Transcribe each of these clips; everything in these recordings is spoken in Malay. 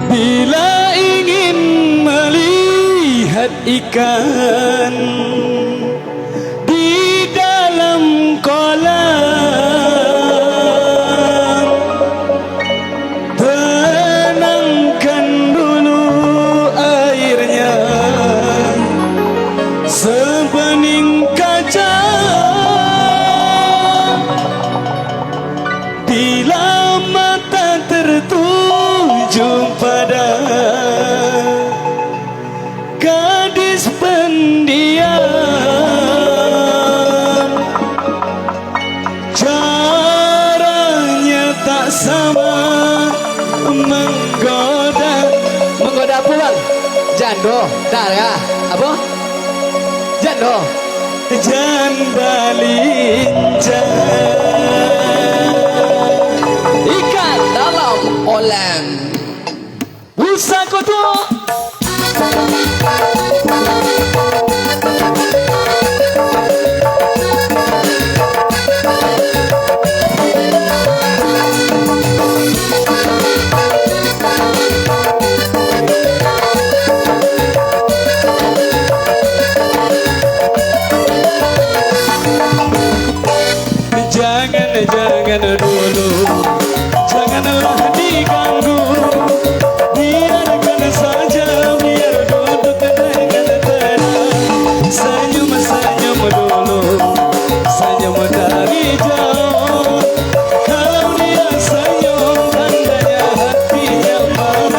Bila ingin melihat ikan di dalam kolam, tenangkan dulu airnya sebening kaca. Bila mata tertuju pada gadis pendiam, caranya tak sama menggoda. Menggoda apa bang? Jando, dah ya? Apa? Jando. Jan balinja. Ikan dalam kolam. Usaha kotor. Jangan dulu, janganlah diganggu, biarkan saja, biar duduk dengan tenang. Senyum-senyum dulu, senyum dari jauh. Kalau dia senyum, tandanya hatinya mau.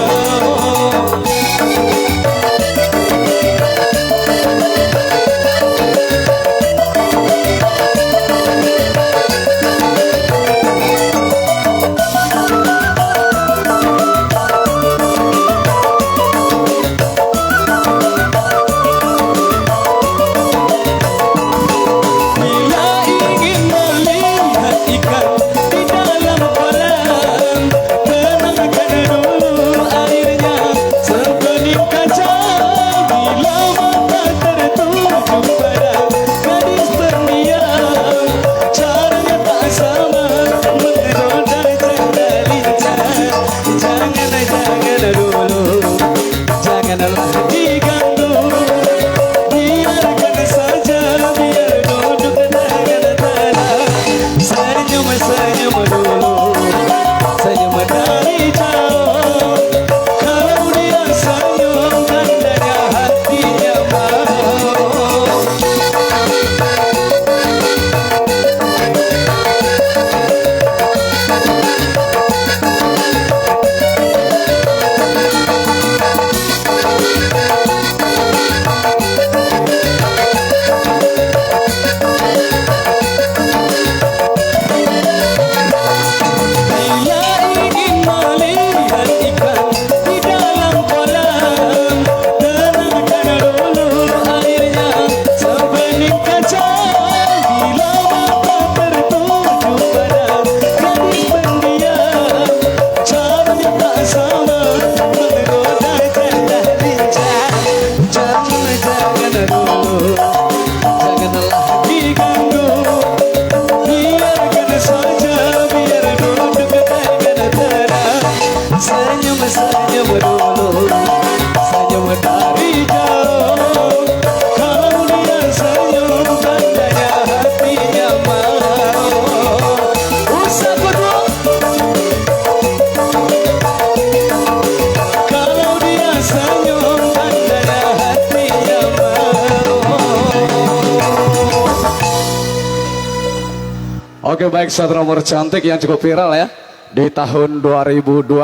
Oke baik, satu nomor cantik yang cukup viral ya di tahun 2022,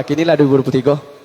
kini lah 2023.